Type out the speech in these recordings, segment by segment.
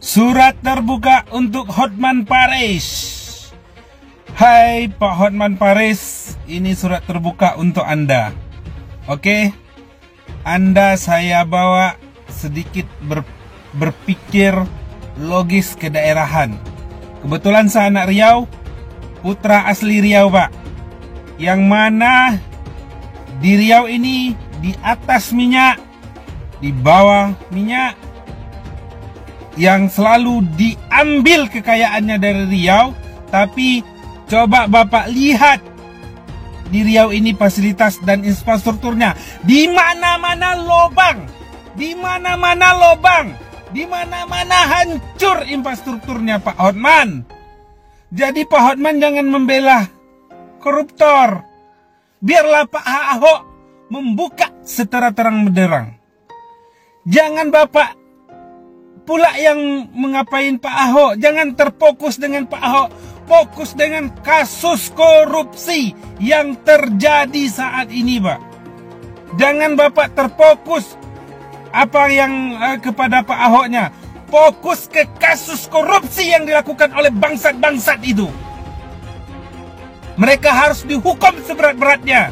Surat terbuka untuk Hotman Paris. Hai Pak Hotman Paris, ini surat terbuka untuk Anda. Oke, Anda saya bawa sedikit berpikir logis kedaerahan. Kebetulan saya anak Riau, putra asli Riau Pak. Yang mana di Riau ini di atas minyak, di bawah minyak, yang selalu diambil kekayaannya dari Riau. Tapi coba Bapak lihat di Riau ini fasilitas dan infrastrukturnya, di mana-mana lobang, di mana-mana lobang, di mana-mana hancur infrastrukturnya Pak Hotman. Jadi Pak Hotman jangan membela koruptor. Biarlah Pak Ahok membuka secara terang benderang. Jangan Bapak pula yang mengapain Pak Ahok. Jangan terfokus dengan Pak Ahok. Fokus dengan kasus korupsi yang terjadi saat ini Pak. Jangan Bapak terfokus apa yang kepada Pak Ahoknya. Fokus ke kasus korupsi yang dilakukan oleh bangsat-bangsat itu. Mereka harus dihukum seberat-beratnya.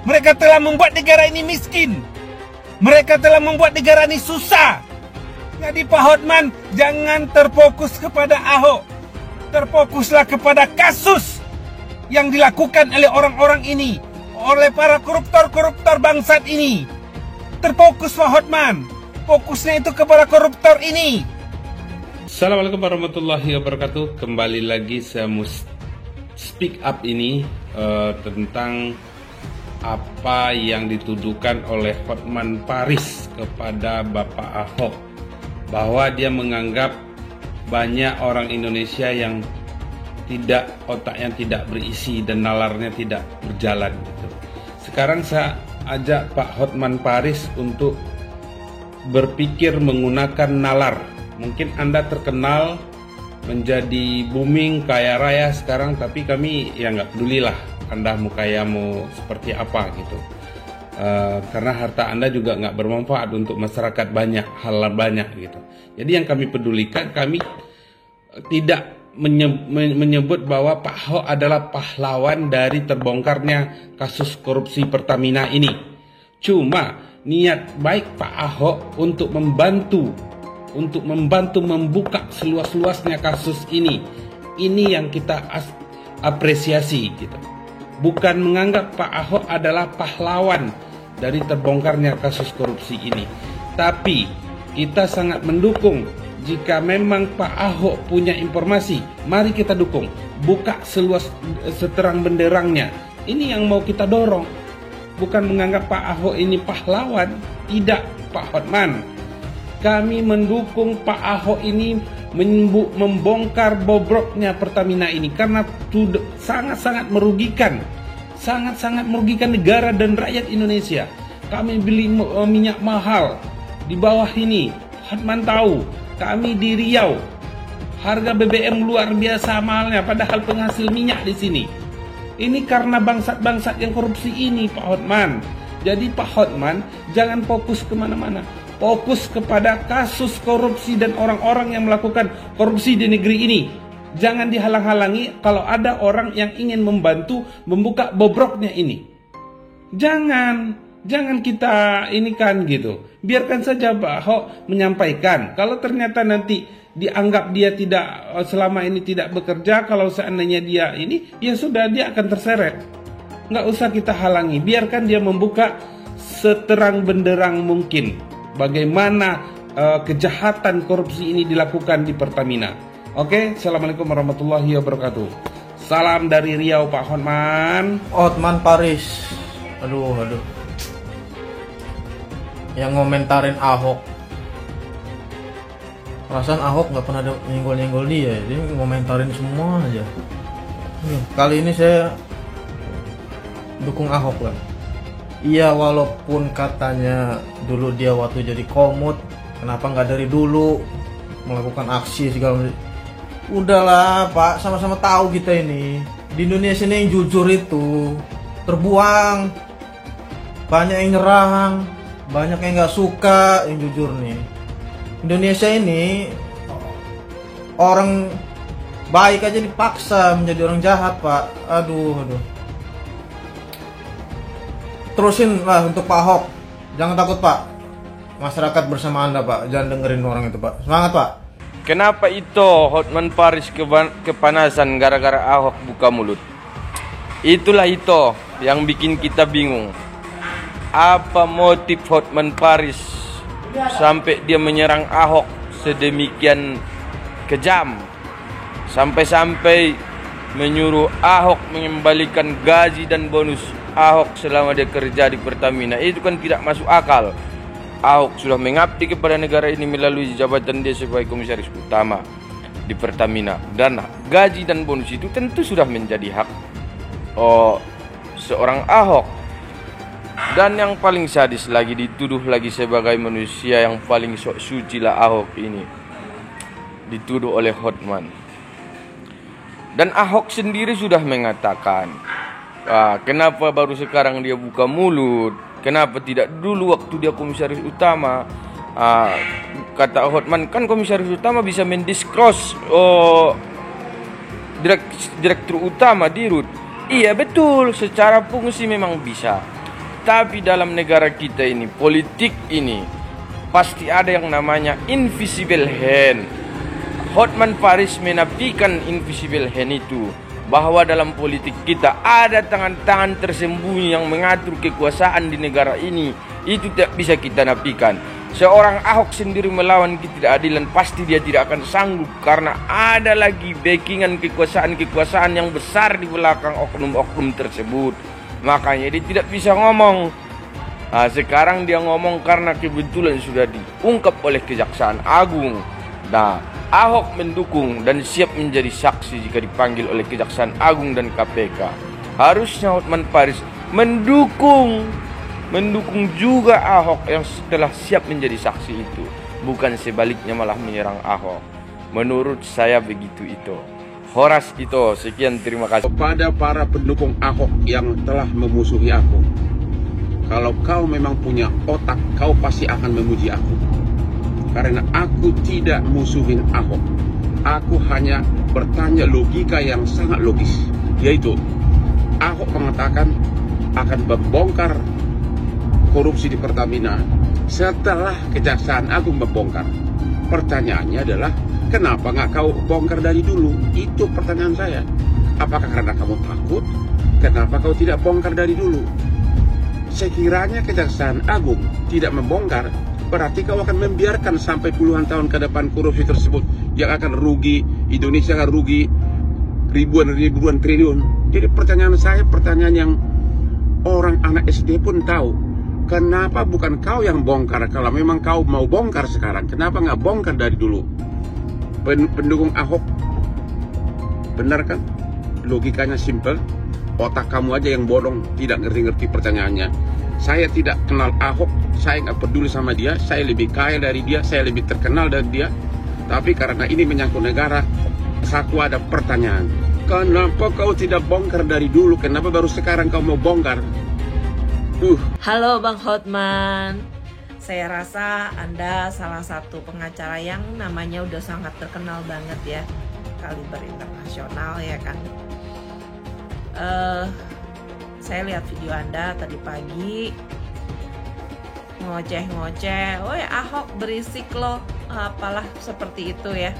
Mereka telah membuat negara ini miskin. Mereka telah membuat negara ini susah. Jadi Pak Hotman, jangan terfokus kepada Ahok. Terfokuslah kepada kasus yang dilakukan oleh orang-orang ini, oleh para koruptor-koruptor bangsat ini. Terfokus Pak Hotman. Fokusnya itu kepada koruptor ini. Assalamualaikum warahmatullahi wabarakatuh. Kembali lagi saya speak up ini tentang apa yang dituduhkan oleh Hotman Paris kepada Bapak Ahok, bahwa dia menganggap banyak orang Indonesia yang otaknya tidak berisi dan nalarnya tidak berjalan gitu. Sekarang saya ajak Pak Hotman Paris untuk berpikir menggunakan nalar. Mungkin Anda terkenal menjadi booming kaya raya sekarang, tapi kami ya nggak pedulilah Anda mau kaya mau seperti apa gitu. Karena harta Anda juga nggak bermanfaat untuk masyarakat banyak, hal banyak gitu. Jadi yang kami pedulikan, kami tidak menyebut bahwa Pak Ahok adalah pahlawan dari terbongkarnya kasus korupsi Pertamina ini. Cuma niat baik Pak Ahok untuk membantu membuka seluas-luasnya kasus ini yang kita apresiasi gitu. Bukan menganggap Pak Ahok adalah pahlawan dari terbongkarnya kasus korupsi ini. Tapi kita sangat mendukung jika memang Pak Ahok punya informasi, mari kita dukung. Buka seterang benderangnya. Ini yang mau kita dorong. Bukan menganggap Pak Ahok ini pahlawan. Tidak Pak Hotman. Kami mendukung Pak Ahok ini membongkar bobroknya Pertamina ini karena sangat-sangat merugikan. Sangat-sangat merugikan negara dan rakyat Indonesia. Kami beli minyak mahal. Di bawah ini, Hotman tahu, kami di Riau, harga BBM luar biasa mahalnya, padahal penghasil minyak di sini. Ini karena bangsat-bangsat yang korupsi ini, Pak Hotman. Jadi Pak Hotman, jangan fokus kemana-mana. Fokus kepada kasus korupsi dan orang-orang yang melakukan korupsi di negeri ini. Jangan dihalang-halangi kalau ada orang yang ingin membantu membuka bobroknya ini. Jangan kita ini kan gitu. Biarkan saja Pak Ahok menyampaikan. Kalau ternyata nanti dianggap dia tidak selama ini tidak bekerja, kalau seandainya dia ini, ya sudah dia akan terseret. Nggak usah kita halangi. Biarkan dia membuka seterang benderang mungkin bagaimana kejahatan korupsi ini dilakukan di Pertamina. Oke, assalamualaikum warahmatullahi wabarakatuh. Salam dari Riau Pak Hotman. Hotman Paris. Aduh. Yang ngomentarin Ahok. Perasaan Ahok nggak pernah ada nyenggol-nyenggol dia. Dia ngomentarin semua aja. Kali ini saya dukung Ahok lah. Iya, walaupun katanya dulu dia waktu jadi komut, kenapa nggak dari dulu melakukan aksi segala macam. Udahlah Pak, sama-sama tahu kita ini di Indonesia ini yang jujur itu terbuang, banyak yang nyerang, banyak yang nggak suka yang jujur nih. Indonesia ini orang baik aja dipaksa menjadi orang jahat, Pak. Aduh. Terusin lah untuk Pak Ahok. Jangan takut, Pak. Masyarakat bersama Anda, Pak. Jangan dengerin orang itu, Pak. Semangat, Pak. Kenapa itu Hotman Paris kepanasan gara-gara Ahok buka mulut? Itulah itu yang bikin kita bingung. Apa motif Hotman Paris sampai dia menyerang Ahok sedemikian kejam, sampai-sampai menyuruh Ahok mengembalikan gaji dan bonus Ahok selama dia kerja di Pertamina? Itu kan tidak masuk akal. Ahok sudah mengabdi kepada negara ini melalui jabatan dia sebagai komisaris utama di Pertamina, dan gaji dan bonus itu tentu sudah menjadi hak seorang Ahok. Dan yang paling sadis lagi, dituduh lagi sebagai manusia yang paling sok suci lah Ahok ini, dituduh oleh Hotman. Dan Ahok sendiri sudah mengatakan, kenapa baru sekarang dia buka mulut? Kenapa tidak dulu waktu dia komisaris utama? Kata Hotman, kan komisaris utama bisa mendisclose direktur utama Dirut. Iya betul, secara fungsi memang bisa. Tapi dalam negara kita ini, politik ini, pasti ada yang namanya invisible hand. Hotman Paris menafikan invisible hand itu, bahwa dalam politik kita ada tangan-tangan tersembunyi yang mengatur kekuasaan di negara ini. Itu tidak bisa kita nafikan. Seorang Ahok sendiri melawan ketidakadilan, pasti dia tidak akan sanggup, karena ada lagi backingan kekuasaan yang besar di belakang oknum-oknum tersebut. Makanya dia tidak bisa ngomong. Sekarang dia ngomong karena kebetulan sudah diungkap oleh Kejaksaan Agung. Ahok mendukung dan siap menjadi saksi jika dipanggil oleh Kejaksaan Agung dan KPK. Harusnya Hotman Paris mendukung juga Ahok yang telah siap menjadi saksi itu, bukan sebaliknya malah menyerang Ahok. Menurut saya begitu itu. Horas itu, sekian, terima kasih. Kepada para pendukung Ahok yang telah memusuhi aku, kalau kau memang punya otak, kau pasti akan memuji aku. Karena aku tidak musuhin Ahok. Aku hanya bertanya logika yang sangat logis, yaitu Ahok mengatakan akan membongkar korupsi di Pertamina setelah Kejaksaan Agung membongkar. Pertanyaannya adalah, kenapa nggak kau bongkar dari dulu? Itu pertanyaan saya. Apakah karena kamu takut? Kenapa kau tidak bongkar dari dulu? Sekiranya Kejaksaan Agung tidak membongkar, berarti kau akan membiarkan sampai puluhan tahun ke depan korupsi tersebut yang akan rugi, Indonesia akan rugi ribuan triliun. Jadi pertanyaan saya, pertanyaan yang orang anak SD pun tahu. Kenapa bukan kau yang bongkar? Kalau memang kau mau bongkar sekarang, kenapa nggak bongkar dari dulu? Pendukung Ahok, benar kan? Logikanya simple. Otak kamu aja yang bodoh, tidak ngerti-ngerti pertanyaannya. Saya tidak kenal Ahok, saya nggak peduli sama dia, saya lebih kaya dari dia, saya lebih terkenal dari dia. Tapi karena ini menyangkut negara, aku ada pertanyaan. Kenapa kau tidak bongkar dari dulu? Kenapa baru sekarang kau mau bongkar? Halo Bang Hotman. Saya rasa Anda salah satu pengacara yang namanya udah sangat terkenal banget ya, kaliber internasional ya kan. Saya lihat video Anda tadi pagi ngoceh-ngoceh, "Woi Ahok berisik loh," apalah seperti itu ya.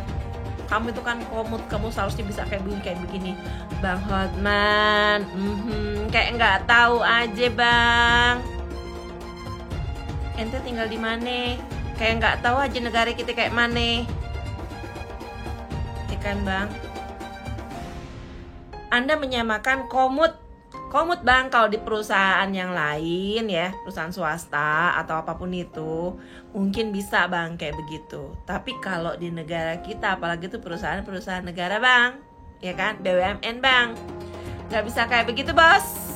Kamu itu kan komut, kamu seharusnya bisa kayak begini. Bang Hotman, kayak nggak tahu aja bang. Ente tinggal di mana? Kayak nggak tahu aja negara kita kayak mana. Ikan bang. Anda menyamakan komut bang, kalau di perusahaan yang lain ya, perusahaan swasta atau apapun itu mungkin bisa bang kayak begitu. Tapi kalau di negara kita, apalagi itu perusahaan negara bang, ya kan, BUMN bang, nggak bisa kayak begitu bos.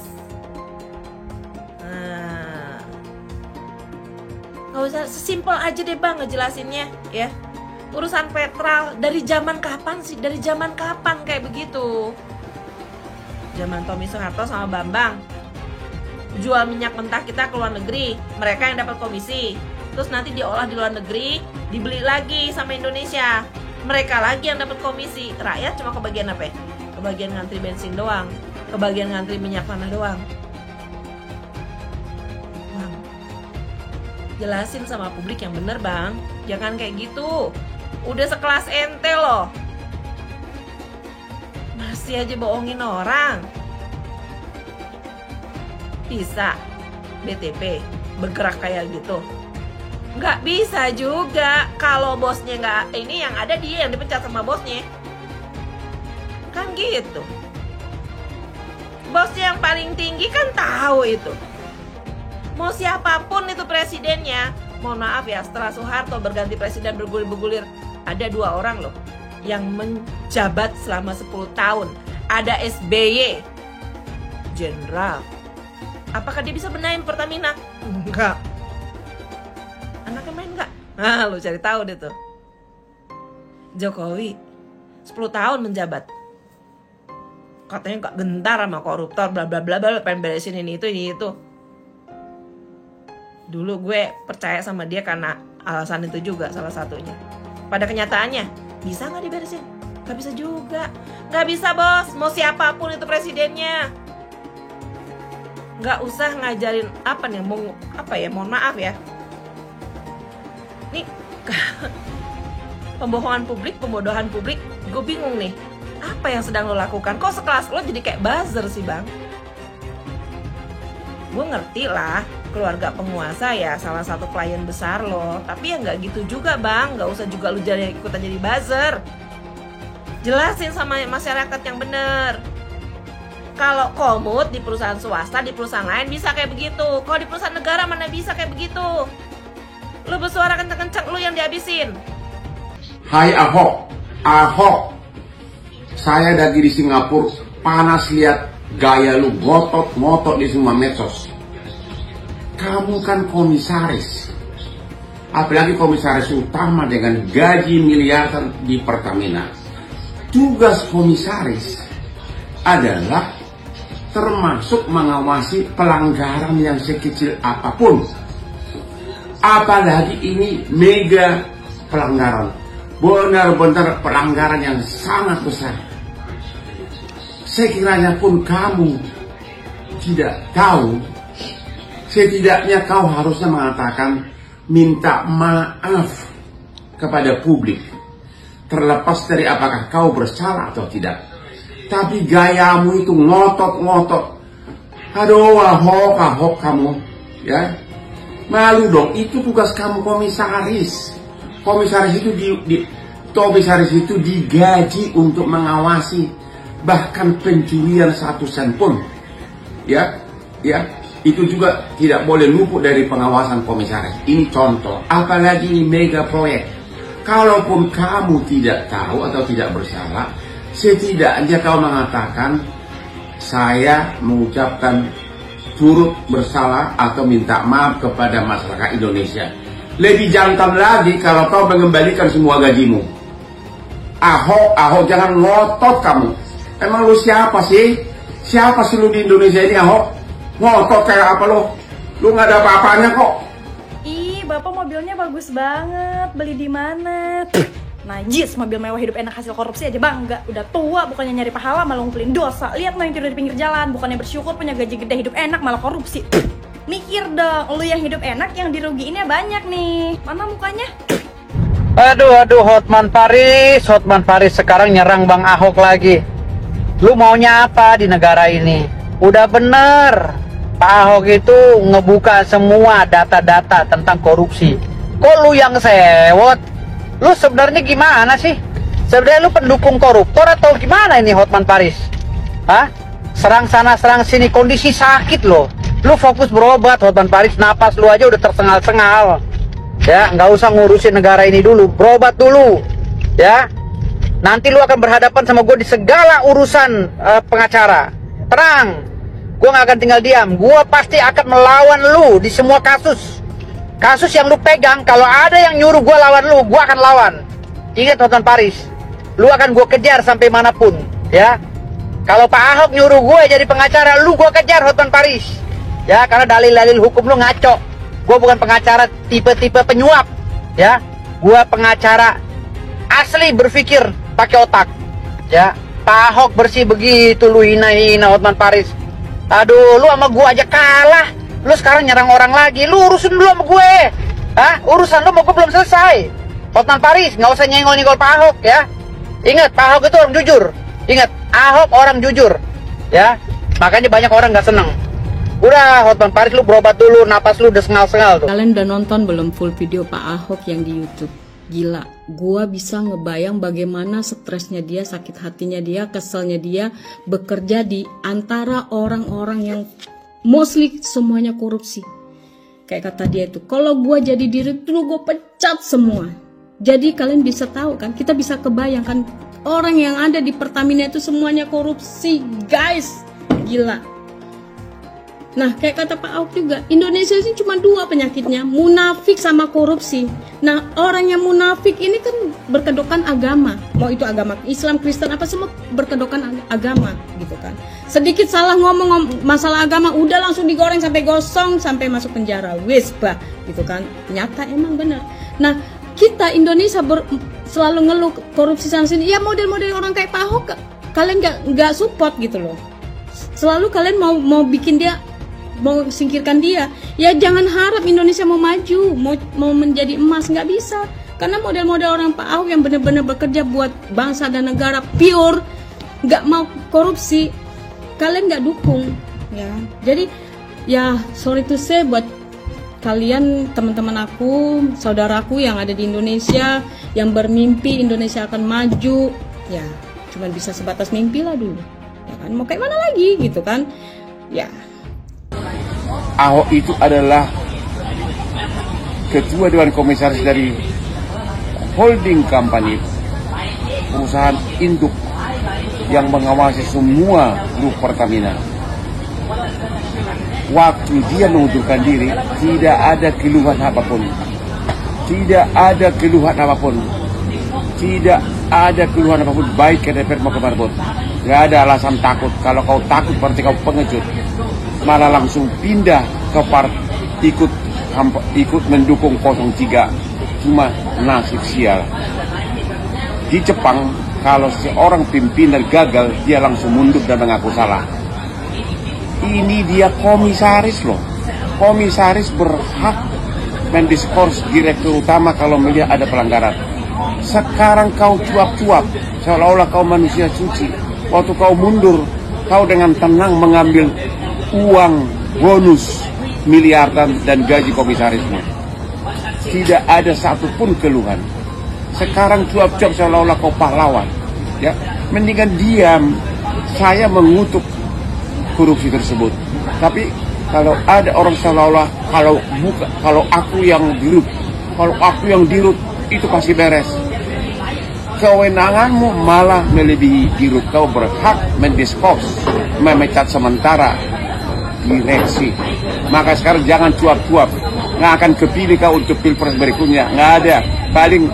Nggak usah, sesimpel aja deh bang ngejelasinnya ya. Urusan petrol dari zaman kapan sih? Dari zaman kapan kayak begitu? Zaman Tommy Soeharto sama Bambang jual minyak mentah kita ke luar negeri, mereka yang dapat komisi, terus nanti diolah di luar negeri, dibeli lagi sama Indonesia. Mereka lagi yang dapat komisi. Rakyat cuma kebagian apa ya? Kebagian ngantri bensin doang, kebagian ngantri minyak tanah doang. Bang, jelasin sama publik yang bener bang. Jangan kayak gitu. Udah sekelas ente loh, masih aja bohongin orang. Bisa BTP bergerak kayak gitu? Nggak bisa juga. Kalau bosnya nggak ini, yang ada dia yang dipecat sama bosnya. Kan gitu. Bosnya yang paling tinggi kan tahu itu. Mau siapapun itu presidennya. Mohon maaf ya, setelah Soeharto berganti presiden bergulir-bergulir, ada 2 orang loh yang menjabat selama 10 tahun. Ada SBY, jenderal. Apakah dia bisa benahin Pertamina? Enggak. Anaknya main enggak? Nah, lu cari tahu deh tuh. Jokowi 10 tahun menjabat, katanya gak gentar sama koruptor, bla bla bla bla, pengen beresin ini itu. Dulu gue percaya sama dia karena alasan itu juga salah satunya. Pada kenyataannya, bisa gak diberesin? Gak bisa juga. Gak bisa bos, mau siapapun itu presidennya. Gak usah ngajarin apa nih, mohon maaf ya. Nih, pembohongan publik, pembodohan publik, gue bingung nih. Apa yang sedang lo lakukan? Kok sekelas lo jadi kayak buzzer sih bang? Gue ngerti lah, keluarga penguasa ya salah satu klien besar lo. Tapi ya gak gitu juga bang, gak usah juga lo ikutan jadi buzzer. Jelasin sama masyarakat yang bener. Kalau komut di perusahaan swasta, di perusahaan lain bisa kayak begitu. Kalau di perusahaan negara mana bisa kayak begitu? Lo bersuara kenceng-kenceng, lo yang dihabisin. Hai Ahok, saya lagi di Singapura, panas lihat gaya lu ngotot di semua medsos. Kamu kan komisaris, apalagi komisaris utama dengan gaji miliaran di Pertamina. Tugas komisaris adalah termasuk mengawasi pelanggaran yang sekecil apapun. Apalagi ini mega pelanggaran, benar-benar pelanggaran yang sangat besar. Sekiranya pun kamu tidak tahu, setidaknya kau harusnya mengatakan minta maaf kepada publik, terlepas dari apakah kau bersalah atau tidak. Tapi gayamu itu ngotot. Aduh, Ahok kamu, ya. Malu dong, itu tugas kamu komisaris. Komisaris itu digaji untuk mengawasi, bahkan pencurian 1 sen pun, ya, itu juga tidak boleh luput dari pengawasan komisaris. Ini contoh, apalagi ini mega proyek. Kalaupun kamu tidak tahu atau tidak bersalah, setidaknya kau mengatakan saya mengucapkan turut bersalah atau minta maaf kepada masyarakat Indonesia. Lebih jantan lagi kalau kau mengembalikan semua gajimu. Ahok, jangan ngotot kamu. Emang lu siapa sih? Siapa sih lu di Indonesia ini, Ahok? Ngotot kayak apa lu? Lu nggak ada apa-apanya kok. Ih, Bapak mobilnya bagus banget. Beli di mana? Najis, mobil mewah hidup enak hasil korupsi aja bangga. Udah tua bukannya nyari pahala malah ngumpulin dosa. Lihat lo yang tidur di pinggir jalan, bukannya bersyukur punya gaji gede hidup enak malah korupsi. Mikir dong, lu yang hidup enak yang dirugiinnya banyak nih. Mana mukanya? Aduh, Hotman Paris sekarang nyerang Bang Ahok lagi. Lu maunya apa di negara ini? Udah bener, Pak Ahok itu ngebuka semua data-data tentang korupsi. Kok lu yang sewot? Lu sebenarnya gimana sih? Sebenarnya lu pendukung koruptor atau gimana ini Hotman Paris? Hah? Serang sana serang sini, kondisi sakit loh. Lu fokus berobat Hotman Paris, napas lu aja udah tersengal-sengal. Ya, nggak usah ngurusin negara ini dulu, berobat dulu. Ya. Nanti lu akan berhadapan sama gue di segala urusan pengacara. Tenang. Gue nggak akan tinggal diam. Gue pasti akan melawan lu di semua kasus. Kasus yang lu pegang, kalau ada yang nyuruh gue lawan lu, gue akan lawan. Ingat Hotman Paris, lu akan gue kejar sampai manapun, ya. Kalau Pak Ahok nyuruh gue jadi pengacara, lu gue kejar Hotman Paris, ya. Karena dalil-dalil hukum lu ngaco. Gue bukan pengacara tipe-tipe penyuap, ya. Gue pengacara asli. asli berpikir pakai otak. Ya, Pak Ahok bersih begitu lu hina-hina Hotman Paris. Aduh, lu sama gua aja kalah. Lu sekarang nyerang orang lagi. Lu urusin dulu sama gue. Hah? Urusan lu sama gue belum selesai. Hotman Paris, nggak usah nyenggol-nyenggol Pak Ahok ya. Ingat, Pak Ahok itu orang jujur. Ingat, Ahok orang jujur. Ya, makanya banyak orang nggak seneng. Udah, Hotman Paris lu berobat dulu, napas lu udah sengal-sengal tuh. Kalian udah nonton belum full video Pak Ahok yang di YouTube? Gila, gua bisa ngebayang bagaimana stresnya dia, sakit hatinya dia, keselnya dia bekerja di antara orang-orang yang mostly semuanya korupsi. Kayak kata dia itu, kalau gua jadi direktur gua pecat semua. Jadi kalian bisa tahu kan, kita bisa kebayangkan orang yang ada di Pertamina itu semuanya korupsi, guys. Gila. Nah, kayak kata Pak Ahok juga, Indonesia ini cuma 2 penyakitnya, munafik sama korupsi. Nah, orang yang munafik ini kan berkedokan agama, mau itu agama Islam, Kristen, apa semua berkedokan agama, gitu kan. Sedikit salah ngomong masalah agama, udah langsung digoreng sampai gosong, sampai masuk penjara, wis bah, gitu kan. Nyata emang bener. Nah, kita Indonesia selalu ngeluh korupsi sana sini, ya model-model orang kayak Pak Ahok, kalian nggak support gitu loh. Selalu kalian mau bikin dia, mau singkirkan dia. Ya jangan harap Indonesia mau maju, mau menjadi emas, nggak bisa. Karena model-model orang Pak Ahok yang benar-benar bekerja buat bangsa dan negara pure, nggak mau korupsi, kalian nggak dukung, ya. Jadi ya sorry to say buat kalian teman-teman aku, saudaraku yang ada di Indonesia, yang bermimpi Indonesia akan maju, ya cuman bisa sebatas mimpi lah dulu, ya kan. Mau kayak mana lagi gitu kan, ya. Ahok itu adalah ketua Dewan Komisaris dari holding company, perusahaan induk yang mengawasi semua grup Pertamina. Waktu dia mengundurkan diri, tidak ada keluhan apapun. Tidak ada keluhan apapun. Tidak ada keluhan apapun, baik ke DPR maupun ke Marbot. Gak ada alasan takut. Kalau kau takut berarti kau pengecut. Malah langsung pindah ke ikut mendukung 03. Cuma nasib sial. Di Jepang, kalau seorang pimpinan gagal, dia langsung mundur dan mengaku salah. Ini dia komisaris loh. Komisaris berhak mendiskors direktur utama kalau melihat ada pelanggaran. Sekarang kau cuap-cuap, seolah-olah kau manusia suci. Waktu kau mundur, kau dengan tenang mengambil uang bonus miliaran dan gaji komisarismu. Tidak ada satupun keluhan. Sekarang cuap-cuap seolah-olah kau pahlawan. Ya, mendingan diam. Saya mengutuk korupsi tersebut. Tapi kalau ada orang seolah-olah kalau aku yang dirut, itu pasti beres. Kewenanganmu malah melebihi dirut. Kau berhak mendiskors, memecat sementara direksi. Maka sekarang jangan cuap-cuap. Nggak akan kepilih kau untuk pilpres berikutnya. Nggak ada. Paling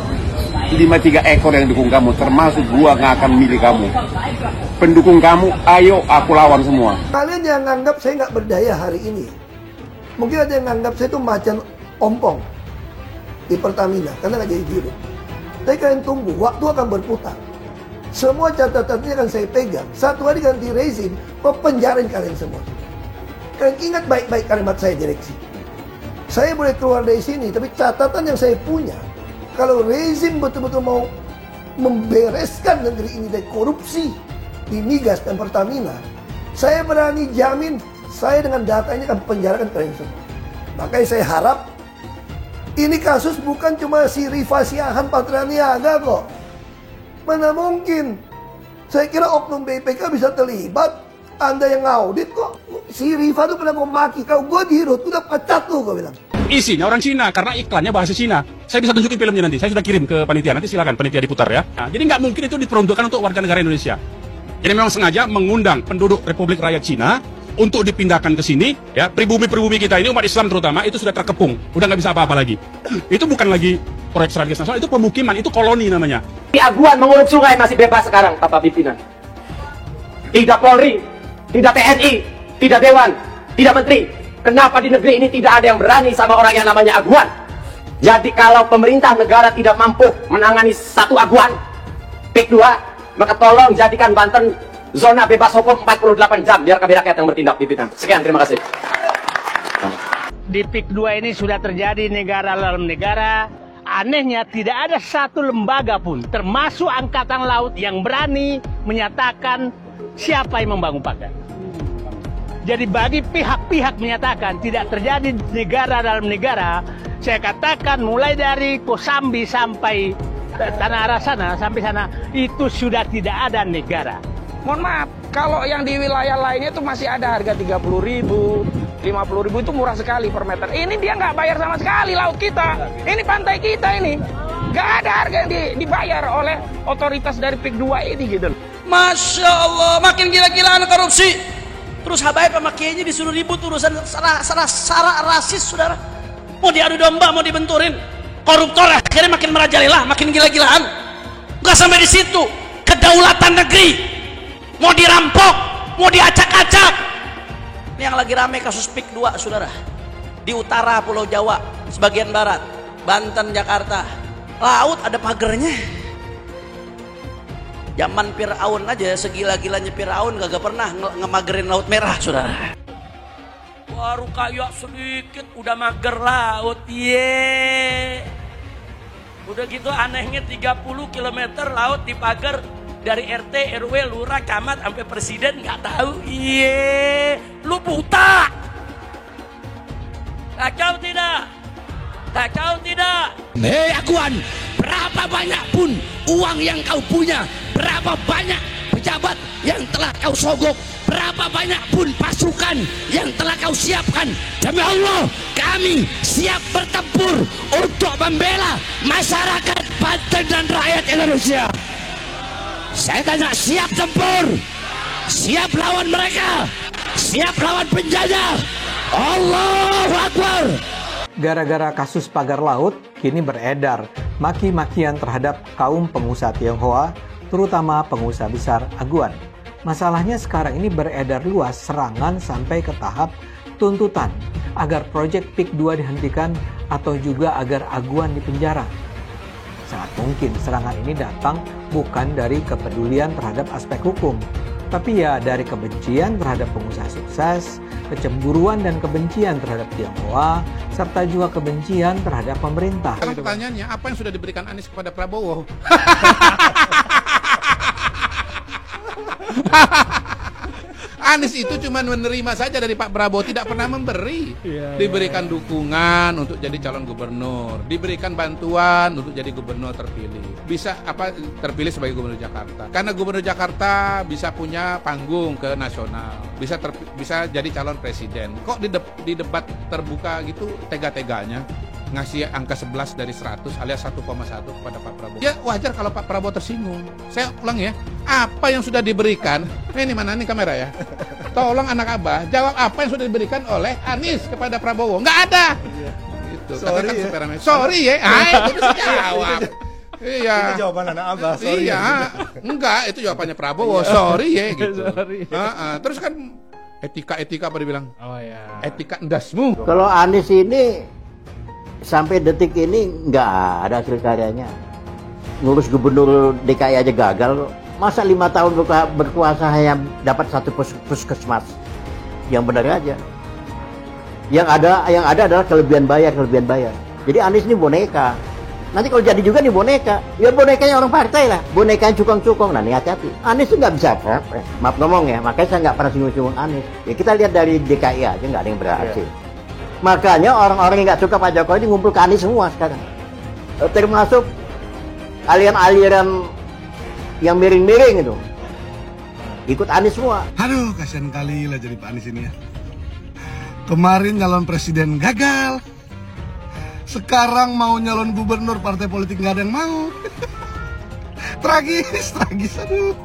5-3 ekor yang dukung kamu, termasuk gua nggak akan milih kamu. Pendukung kamu, ayo aku lawan semua. Kalian yang nganggap saya nggak berdaya hari ini, mungkin ada yang nganggap saya itu macan ompong di Pertamina karena nggak jadi dirut. Tapi kalian tunggu, waktu akan berputar. Semua catatannya akan saya pegang. Satu hari ganti rezim, penjarain kalian semua. Kalian ingat baik-baik kalimat saya direksi. Saya boleh keluar dari sini, tapi catatan yang saya punya, kalau rezim betul-betul mau membereskan negeri ini dari korupsi di migas dan Pertamina, saya berani jamin saya dengan data ini akan penjarakan kalian semua. Makanya saya harap ini kasus bukan cuma si Rifa Siahan Patraniaga kok. Mana mungkin? Saya kira oknum BPK bisa terlibat. Anda yang ngaudit kok. Si Rifa tuh pernah ngomaki kau, gue dirut, udah pecat tuh gue bilang. Isinya orang Cina, karena iklannya bahasa Cina. Saya bisa tunjukin filmnya nanti, saya sudah kirim ke panitia. Nanti silakan panitia diputar ya. Nah, jadi nggak mungkin itu diperuntukkan untuk warga negara Indonesia. Jadi memang sengaja mengundang penduduk Republik Rakyat Cina untuk dipindahkan ke sini. Ya, pribumi-pribumi kita ini, umat Islam terutama, itu sudah terkepung. Udah nggak bisa apa-apa lagi. Itu bukan lagi proyek strategis nasional, itu pemukiman, itu koloni namanya. Di Aguan mengurus sungai masih bebas sekarang, Bapak Pimpinan. Tidak Polri, tidak TNI, tidak Dewan, tidak Menteri. Kenapa di negeri ini tidak ada yang berani sama orang yang namanya Aguan? Jadi kalau pemerintah negara tidak mampu menangani satu aguan PIK 2, maka tolong jadikan Banten zona bebas hukum 48 jam biar kami rakyat yang bertindak pimpinan. Sekian, terima kasih. Di PIK 2 ini sudah terjadi negara dalam negara. Anehnya tidak ada satu lembaga pun, termasuk Angkatan Laut, yang berani menyatakan siapa yang membangun pagar. Jadi bagi pihak-pihak menyatakan tidak terjadi negara dalam negara, saya katakan mulai dari Kosambi sampai Tanah Arah sana, sampai sana, itu sudah tidak ada negara. Mohon maaf, kalau yang di wilayah lainnya itu masih ada harga 30.000, 50.000 itu murah sekali per meter. Ini dia nggak bayar sama sekali laut kita. Ini pantai kita ini. Nggak ada harga yang dibayar oleh otoritas dari PIK 2 ini gitu. Masya Allah, makin gila-gilaan korupsi. Terus Habaib sama kiainya disuruh ribut urusan sara rasis, saudara. Mau diadu domba, mau dibenturin. Koruptor akhirnya makin merajalela, makin gila-gilaan. Nggak sampai di situ, kedaulatan negeri mau dirampok, mau diacak-acak. Ini yang lagi rame kasus PIK 2, saudara. Di utara Pulau Jawa, sebagian barat, Banten, Jakarta. Laut ada pagernya. Zaman Fir'aun aja, segila-gilanya Fir'aun gak pernah ngemagerin Laut Merah, saudara. Baru kayak sedikit udah mager laut, Udah gitu anehnya 30 km laut dipager. Dari RT, RW, lurah, camat, sampai presiden nggak tahu. Lu buta. Kacau tidak? Kacau tidak? Hei Aguan, berapa banyak pun uang yang kau punya, berapa banyak pejabat yang telah kau sogok, berapa banyak pun pasukan yang telah kau siapkan, demi Allah kami siap bertempur untuk membela masyarakat Banten dan rakyat Indonesia. Saya tanya, siap tempur, siap lawan mereka, siap lawan penjajah. Allahu Akbar. Gara-gara kasus pagar laut, kini beredar maki-makian terhadap kaum pengusaha Tionghoa, terutama pengusaha besar Aguan. Masalahnya sekarang ini beredar luas serangan sampai ke tahap tuntutan agar proyek PIK 2 dihentikan atau juga agar Aguan dipenjara. Sangat mungkin serangan ini datang bukan dari kepedulian terhadap aspek hukum, tapi ya dari kebencian terhadap pengusaha sukses, kecemburuan dan kebencian terhadap Tionghoa, serta juga kebencian terhadap pemerintah. Sekarang pertanyaannya, apa yang sudah diberikan Anies kepada Prabowo? Anies itu cuma menerima saja dari Pak Prabowo, tidak pernah memberi. Diberikan dukungan untuk jadi calon gubernur, diberikan bantuan untuk jadi gubernur terpilih. Bisa terpilih sebagai gubernur Jakarta. Karena gubernur Jakarta bisa punya panggung ke nasional, bisa jadi calon presiden. Kok di debat terbuka gitu tega-teganya ngasih angka 11 dari 100 alias 1,1 kepada Pak Prabowo. Ya wajar kalau Pak Prabowo tersinggung. Saya ulang ya, apa yang sudah diberikan, ini mana nih kamera ya, tolong anak Abah jawab apa yang sudah diberikan oleh Anies kepada Prabowo. Nggak ada gitu. Sorry ya. Sorry ya, itu bisa jawab. Iya. Itu jawaban anak Abah, sorry. Iya, enggak, itu jawabannya Prabowo. Sorry ya gitu. Terus kan etika apa dibilang? Oh ya. Etika endasmu. Kalau Anies ini sampai detik ini nggak ada hasil karyanya. Ngurus gubernur DKI aja gagal. Masa 5 tahun berkuasa hanya dapat 1 puskesmas? Yang benar aja. Yang ada adalah kelebihan bayar. Jadi Anies ini boneka. Nanti kalau jadi juga nih boneka, ya bonekanya orang partai lah. Bonekanya cukong-cukong. Nah ini hati-hati. Anies itu nggak bisa, maaf ngomong ya. Makanya saya nggak pernah singgung-singgung Anies. Ya kita lihat dari DKI aja nggak ada yang berhasil. Makanya orang-orang yang nggak suka Pak Jokowi ini ngumpul ke Anies semua sekarang. Termasuk aliran-aliran yang miring-miring itu. Ikut Anies semua. Aduh, kasihan kali lah jadi Pak Anies ini ya. Kemarin nyalon presiden gagal. Sekarang mau nyalon gubernur, partai politik nggak ada yang mau. Tragis, aduh.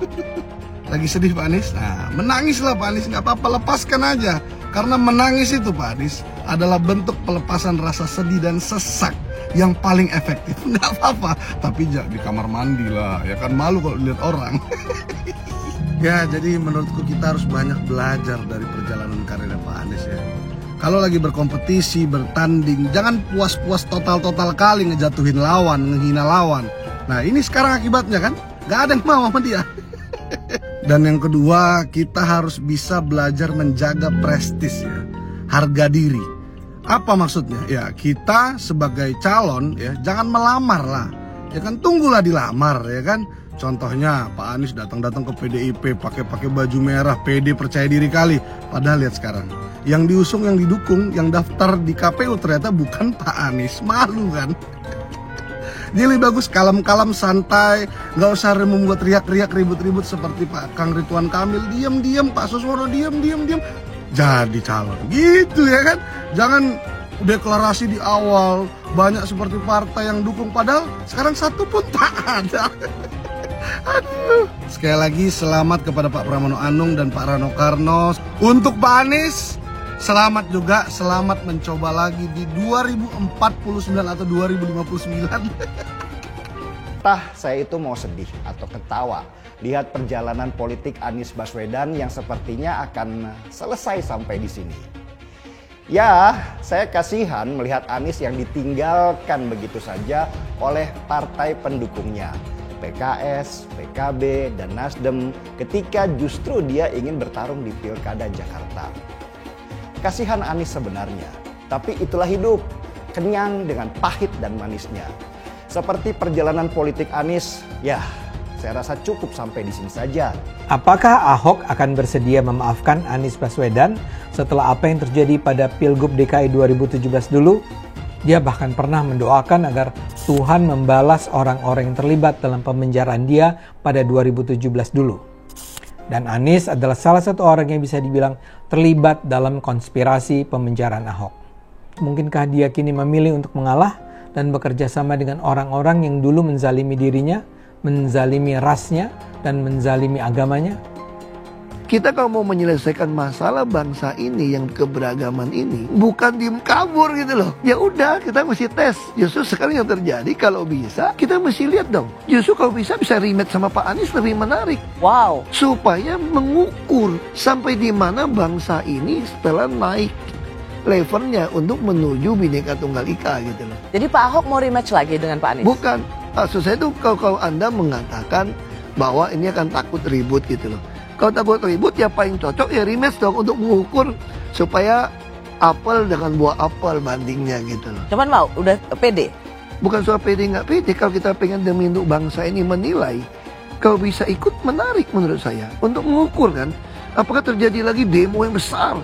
Lagi sedih Pak Anies. Nah, menangislah Pak Anies, nggak apa-apa, lepaskan aja. Karena menangis itu Pak Anies adalah bentuk pelepasan rasa sedih dan sesak yang paling efektif. Nggak apa-apa, tapi jangan di kamar mandi lah, ya kan, malu kalau dilihat orang. Ya, jadi menurutku kita harus banyak belajar dari perjalanan karirnya Pak Anies ya. Kalau lagi berkompetisi, bertanding, jangan puas-puas total-total kali ngejatuhin lawan, ngehina lawan. Nah ini sekarang akibatnya kan, gak ada yang mau sama dia. Dan yang kedua, kita harus bisa belajar menjaga prestis ya, harga diri. Apa maksudnya? Ya kita sebagai calon ya jangan melamar lah. Ya kan tunggulah dilamar ya kan. Contohnya Pak Anies datang-datang ke PDIP pakai baju merah, pede, percaya diri kali. Padahal lihat sekarang, yang diusung, yang didukung, yang daftar di KPU ternyata bukan Pak Anies. Malu kan? Dia lebih bagus kalem-kalem, santai, nggak usah membuat riak-riak, ribut-ribut seperti Pak Kang Ridwan Kamil. Diam-diam, Pak Suswono diam. Jadi calon, gitu ya kan? Jangan deklarasi di awal banyak seperti partai yang dukung, padahal sekarang satu pun tak ada. Aduh. Sekali lagi selamat kepada Pak Pramono Anung dan Pak Rano Karno. Untuk Pak Anies, selamat juga, selamat mencoba lagi di 2049 atau 2059. Entah saya itu mau sedih atau ketawa lihat perjalanan politik Anies Baswedan yang sepertinya akan selesai sampai di sini. Ya, saya kasihan melihat Anies yang ditinggalkan begitu saja oleh partai pendukungnya, PKS, PKB, dan Nasdem ketika justru dia ingin bertarung di Pilkada Jakarta. Kasihan Anies sebenarnya, tapi itulah hidup, kenyang dengan pahit dan manisnya. Seperti perjalanan politik Anies, ya saya rasa cukup sampai di sini saja. Apakah Ahok akan bersedia memaafkan Anies Baswedan setelah apa yang terjadi pada Pilgub DKI 2017 dulu? Dia bahkan pernah mendoakan agar Tuhan membalas orang-orang yang terlibat dalam pemenjaraan dia pada 2017 dulu. Dan Anies adalah salah satu orang yang bisa dibilang terlibat dalam konspirasi pemenjaraan Ahok. Mungkinkah dia kini memilih untuk mengalah dan bekerja sama dengan orang-orang yang dulu menzalimi dirinya, menzalimi rasnya, dan menzalimi agamanya? Kita kalau mau menyelesaikan masalah bangsa ini yang keberagaman ini, bukan diem kabur gitu loh. Ya udah, kita mesti tes. Justru sekarang yang terjadi, kalau bisa kita mesti lihat dong. Justru kalau bisa rematch sama Pak Anies lebih menarik. Wow. Supaya mengukur sampai di mana bangsa ini setelah naik levelnya untuk menuju Bhinneka Tunggal Ika gitu loh. Jadi Pak Ahok mau rematch lagi dengan Pak Anies? Bukan. Maksud saya itu kalau Anda mengatakan bahwa ini akan takut ribut gitu loh. Kalau takut ribut ya paling cocok ya rematch dong untuk mengukur supaya apel dengan buah apel bandingnya gitu loh. Cuman mau, udah pede? Bukan soal pede nggak pede, kalau kita pengen demi untuk bangsa ini menilai, kalau bisa ikut menarik menurut saya. Untuk mengukur kan, apakah terjadi lagi demo yang besar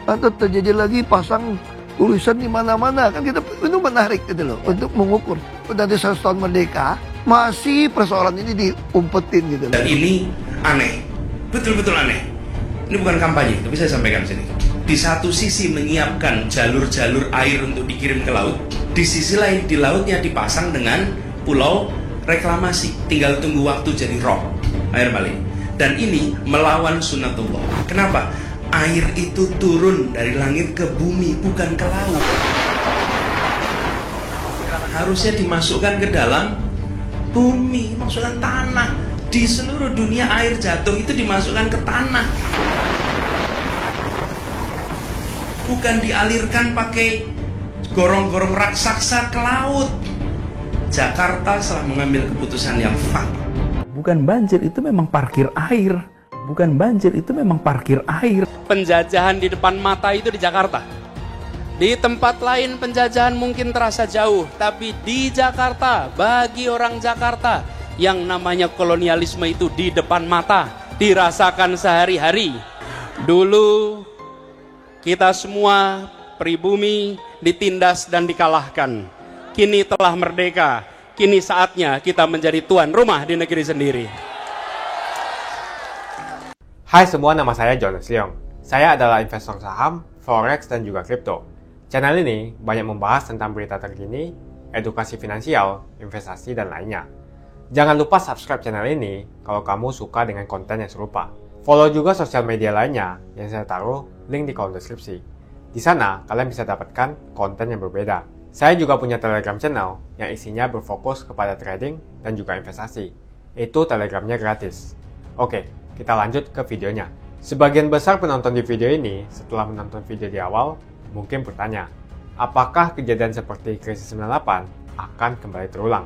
atau terjadi lagi pasang tulisan di mana-mana, kan kita itu menarik gitu loh untuk mengukur. Dari 100 tahun merdeka masih persoalan ini diumpetin gitu loh. Dan ini aneh, betul-betul aneh. Ini bukan kampanye, tapi saya sampaikan sini. Di satu sisi menyiapkan jalur-jalur air untuk dikirim ke laut, di sisi lain di lautnya dipasang dengan pulau reklamasi, tinggal tunggu waktu jadi rob, air balik. Dan ini melawan sunatullah. Kenapa? Air itu turun dari langit ke bumi, bukan ke laut. Harusnya dimasukkan ke dalam bumi, masukkan tanah. Di seluruh dunia air jatuh itu dimasukkan ke tanah, bukan dialirkan pakai gorong-gorong raksasa ke laut. Jakarta telah mengambil keputusan yang fatal. Bukan banjir, itu memang parkir air. Bukan banjir, itu memang parkir air. Penjajahan di depan mata itu di Jakarta. Di tempat lain penjajahan mungkin terasa jauh, tapi di Jakarta, bagi orang Jakarta, yang namanya kolonialisme itu di depan mata, dirasakan sehari-hari. Dulu kita semua pribumi ditindas dan dikalahkan. Kini telah merdeka, kini saatnya kita menjadi tuan rumah di negeri sendiri. Hai semua, nama saya Jonas Leong. Saya adalah investor saham, forex, dan juga kripto. Channel ini banyak membahas tentang berita terkini, edukasi finansial, investasi, dan lainnya. Jangan lupa subscribe channel ini kalau kamu suka dengan konten yang serupa. Follow juga sosial media lainnya yang saya taruh link di kolom deskripsi. Di sana kalian bisa dapatkan konten yang berbeda. Saya juga punya Telegram channel yang isinya berfokus kepada trading dan juga investasi. Itu Telegramnya gratis. Oke, kita lanjut ke videonya. Sebagian besar penonton di video ini setelah menonton video di awal mungkin bertanya, apakah kejadian seperti krisis 98 akan kembali terulang?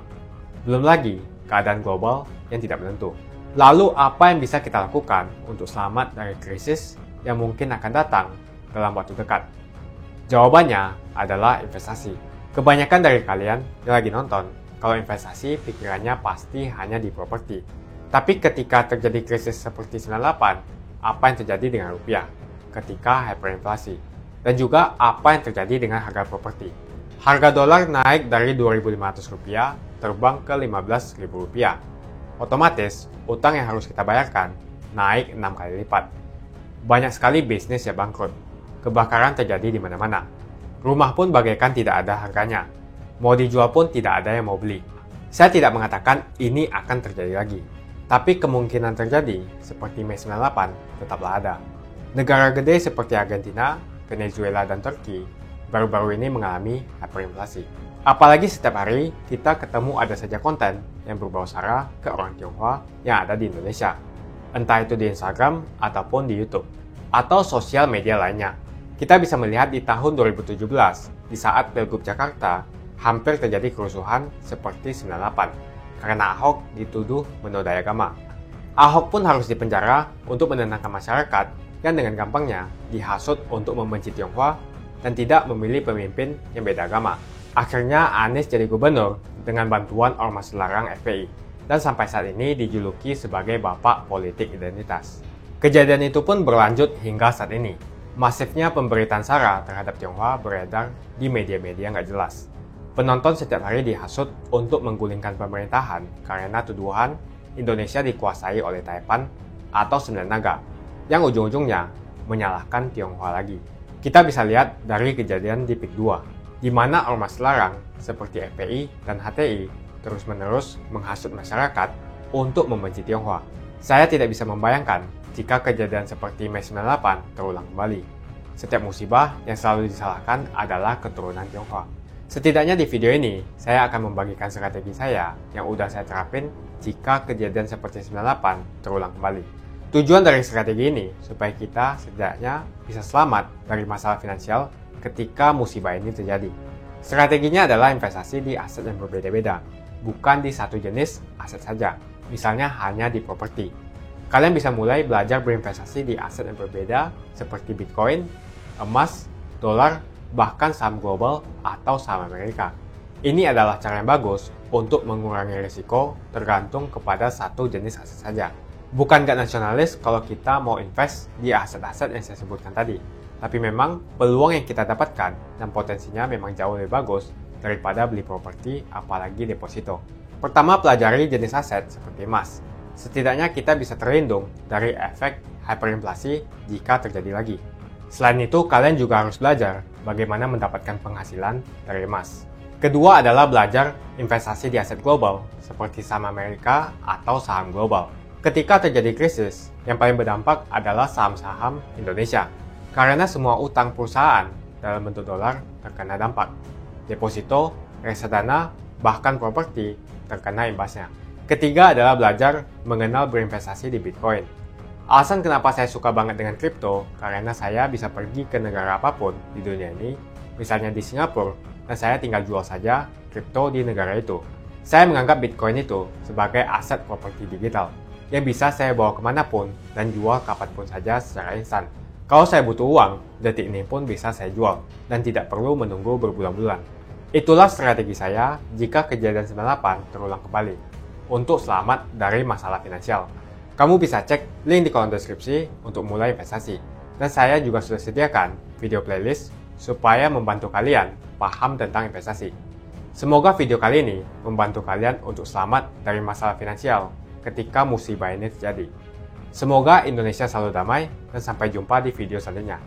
Belum lagi keadaan global yang tidak menentu. Lalu apa yang bisa kita lakukan untuk selamat dari krisis yang mungkin akan datang dalam waktu dekat? Jawabannya adalah investasi. Kebanyakan dari kalian yang lagi nonton, kalau investasi pikirannya pasti hanya di properti. Tapi ketika terjadi krisis seperti 98, apa yang terjadi dengan rupiah ketika hyperinflasi? Dan juga apa yang terjadi dengan harga properti? Harga dolar naik dari Rp2.500 terbang ke Rp15.000. Otomatis, utang yang harus kita bayarkan naik 6 kali lipat. Banyak sekali bisnis yang bangkrut. Kebakaran terjadi di mana-mana. Rumah pun bagaikan tidak ada harganya. Mau dijual pun tidak ada yang mau beli. Saya tidak mengatakan ini akan terjadi lagi. Tapi kemungkinan terjadi seperti Mei 98 tetaplah ada. Negara gede seperti Argentina, Venezuela, dan Turki baru-baru ini mengalami hyperinflasi. Apalagi setiap hari kita ketemu ada saja konten yang berbau sara ke orang Tionghoa yang ada di Indonesia. Entah itu di Instagram ataupun di YouTube atau sosial media lainnya. Kita bisa melihat di tahun 2017 di saat Pilgub Jakarta hampir terjadi kerusuhan seperti 98 karena Ahok dituduh menodai agama. Ahok pun harus dipenjara untuk menenangkan masyarakat yang dengan gampangnya dihasut untuk membenci Tionghoa dan tidak memilih pemimpin yang beda agama. Akhirnya Anies jadi gubernur dengan bantuan ormas larang FPI dan sampai saat ini dijuluki sebagai bapak politik identitas. Kejadian itu pun berlanjut hingga saat ini. Masifnya pemberitaan sara terhadap Tionghoa beredar di media-media nggak jelas. Penonton setiap hari dihasut untuk menggulingkan pemerintahan karena tuduhan Indonesia dikuasai oleh Taipan atau Sembilan Naga, yang ujung-ujungnya menyalahkan Tionghoa lagi. Kita bisa lihat dari kejadian di PIK 2, di mana ormas larang seperti FPI dan HTI terus-menerus menghasut masyarakat untuk membenci Tionghoa. Saya tidak bisa membayangkan jika kejadian seperti Mei 98 terulang kembali. Setiap musibah yang selalu disalahkan adalah keturunan Tionghoa. Setidaknya di video ini, saya akan membagikan strategi saya yang udah saya terapin jika kejadian seperti 98 terulang kembali. Tujuan dari strategi ini supaya kita setidaknya bisa selamat dari masalah finansial ketika musibah ini terjadi. Strateginya adalah investasi di aset yang berbeda-beda, bukan di satu jenis aset saja, misalnya hanya di properti. Kalian bisa mulai belajar berinvestasi di aset yang berbeda seperti Bitcoin, emas, dolar, bahkan saham global atau saham Amerika. Ini adalah cara yang bagus untuk mengurangi risiko tergantung kepada satu jenis aset saja. Bukan gak nasionalis kalau kita mau invest di aset-aset yang saya sebutkan tadi. Tapi memang peluang yang kita dapatkan dan potensinya memang jauh lebih bagus daripada beli properti apalagi deposito. Pertama, pelajari jenis aset seperti emas. Setidaknya kita bisa terlindung dari efek hyperinflasi jika terjadi lagi. Selain itu, kalian juga harus belajar bagaimana mendapatkan penghasilan dari emas. Kedua adalah belajar investasi di aset global seperti saham Amerika atau saham global. Ketika terjadi krisis, yang paling berdampak adalah saham-saham Indonesia. Karena semua utang perusahaan dalam bentuk dolar terkena dampak. Deposito, reksadana, bahkan properti terkena imbasnya. Ketiga adalah belajar mengenal berinvestasi di Bitcoin. Alasan kenapa saya suka banget dengan kripto, karena saya bisa pergi ke negara apapun di dunia ini, misalnya di Singapura, dan saya tinggal jual saja kripto di negara itu. Saya menganggap Bitcoin itu sebagai aset properti digital, yang bisa saya bawa kemanapun dan jual kapanpun saja secara instan. Kalau saya butuh uang, detik ini pun bisa saya jual, dan tidak perlu menunggu berbulan-bulan. Itulah strategi saya jika kejadian 98 terulang kembali, untuk selamat dari masalah finansial. Kamu bisa cek link di kolom deskripsi untuk mulai investasi. Dan saya juga sudah sediakan video playlist supaya membantu kalian paham tentang investasi. Semoga video kali ini membantu kalian untuk selamat dari masalah finansial ketika musibah ini terjadi. Semoga Indonesia selalu damai dan sampai jumpa di video selanjutnya.